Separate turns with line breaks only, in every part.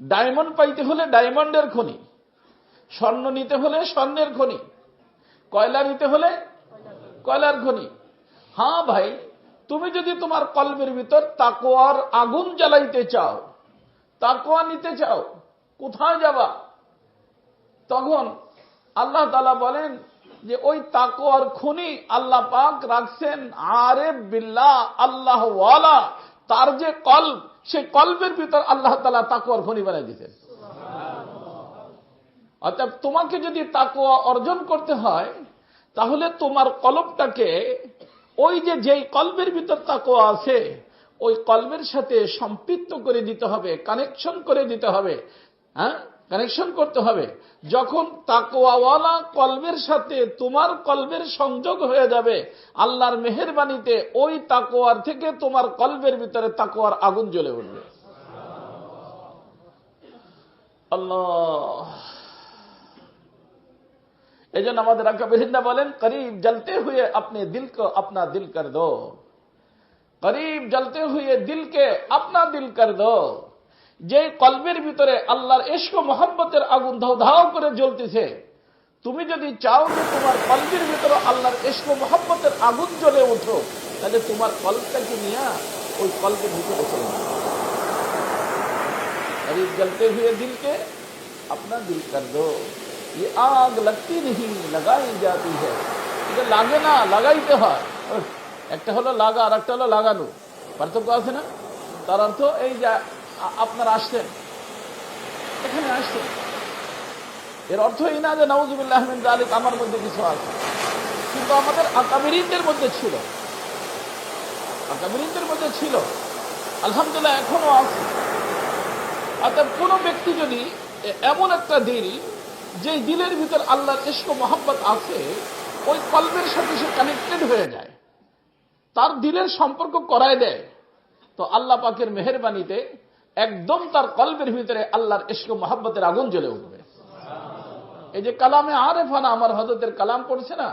Diamond পাইতে হলে ডায়মন্ডের খনি, স্বর্ণ নিতে হলে স্বর্ণের খনি, কয়লা নিতে হলে কয়লার খনি। হ্যাঁ ভাই, তুমি যদি তোমার কলবের ভিতর তাকওয়ার আগুন জ্বালাইতে চাও, তাকওয়া নিতে চাও, কোথায় যাবা? তখন আল্লাহ তাআলা বলেন যে ওই তাকওয়ার খনি আল্লাহ পাক রাখছেন আরিফ বিল্লাহ, আল্লাহ ওয়ালা। তার যে কলব, সেই কলবের ভিতর আল্লাহ তাআলা তাকওয়ার খনি বানিয়ে দিতেন। অর্থাৎ তোমাকে যদি তাকওয়া অর্জন করতে হয়, তাহলে তোমার কলবটাকে ওই যেই কলবের ভিতর তাকওয়া আছে, ওই কলবের সাথে সম্পৃক্ত করে দিতে হবে, কানেকশন করে দিতে হবে। হ্যাঁ, কানেকশন করতে হবে। যখন তাকওয়াওয়ালা কলবের সাথে তোমার কলবের সংযোগ হয়ে যাবে, আল্লাহর মেহেরবানিতে ওই তাকওয়ার থেকে তোমার কলবের ভিতরে তাকওয়ার আগুন জ্বলে উঠবে। আল্লাহ। এই জন্য আমাদের আকাবিরিন্দা বলেন, করিব জ্বলতে হুয়ে আপনি দিল কো আপনা দিল কর দো, করিব জ্বলতে হুয়ে দিলকে আপনা দিল কর দো। যে কলবের ভিতরে আল্লাহর ইশক ও মহব্বতের আগুন ধাও ধাও করে জ্বলতেছে, তুমি যদি চাও যে তোমার কলবের ভিতরে আল্লাহর ইশক ও মহব্বতের আগুন জ্বলে উঠো, তাহলে তোমার কলবটাকে নিয়ে ওই কলবের ভিতরে চলে যাও। करीब जलते हुए दिल के अपना दिल कर दो। ये आग लगती नहीं, लगाई जाती है। এটা লাগে না, লাগাইতে হয়। একটা হলো লাগা আর একটা হলো লাগানো, পার্থক্য আছে না? তার অর্থ এই যে আপনারা আসছেন, এখানে আসছেন, এর অর্থ এই না যে নাউযুবিল্লাহ মিন যালিক আমার মধ্যে কিছু আছে। কিন্তু আমাদের আকাবিরিনদের মধ্যে ছিল, আকাবিরিনদের মধ্যে ছিল, আলহামদুলিল্লাহ এখনো আছে। অর্থাৎ কোন ব্যক্তি যদি এমন একটা দিল, যে দিলের ভিতর আল্লাহর ইশক ও মহব্বত আছে, ওই কলবের সাথে সে কানেক্টেড হয়ে যায়, তার দিলের সম্পর্ক করায় দেয়, তো আল্লাহ পাকের মেহেরবানিতে একদম তার কলবের ভিতরে আল্লাহর ইশক ও মহব্বতের আগুন জ্বলে উঠবে। এই যে কালামে আরেফানা আমার হযরতের কালাম পড়ছে না,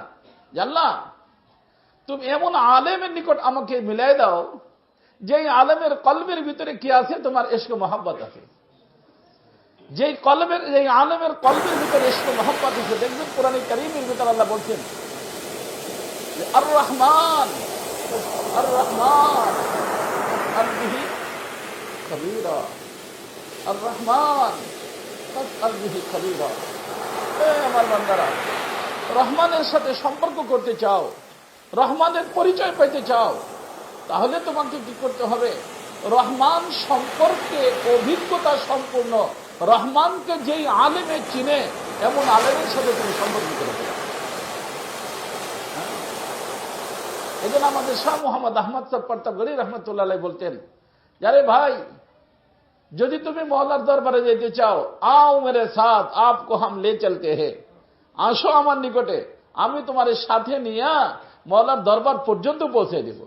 যে আল্লাহ তুমি এমন আলেমের নিকট আমাকে মিলাই দাও, যেই আলেমের কলবের ভিতরে কি আছে? তোমার ইশক ও মহব্বত আছে। যেই কলবের, যেই আলেমের কলবের ভিতরে ইশক ও মহব্বত আছে, দেখবেন কোরআনে কারীমের ভিতরে আল্লাহ বলছেন আর রহমান, আর রহমান আল্লাহি খবীরা, আর রহমান আল্লাহি খবীরা। আমার বান্দারা, রহমানের সাথে সম্পর্ক করতে চাও, রহমানের পরিচয় পেতে চাও, তাহলে তোমাকে কি করতে হবে? রহমান সম্পর্কে অভিজ্ঞতা সম্পূর্ণ, রহমানকে যেই আলেমে চিনে এমন আলেমের সাথে তুমি সম্পর্ক করবে। এই জন্য আমাদের শাহ মোহাম্মদ আহমদ সাহেব পারতাগড়ি রহমতুল্লাহ আলাইহি বলতেন, যারে ভাই যদি তুমি মওলার দরবারে যেতে চাও, আও মেরে সাথ আপকো হাম লে চলতে হে, আসো আমার নিকটে, আমি তোমার সাথে নিয়ে মওলার দরবার পর্যন্ত পৌঁছে দেব।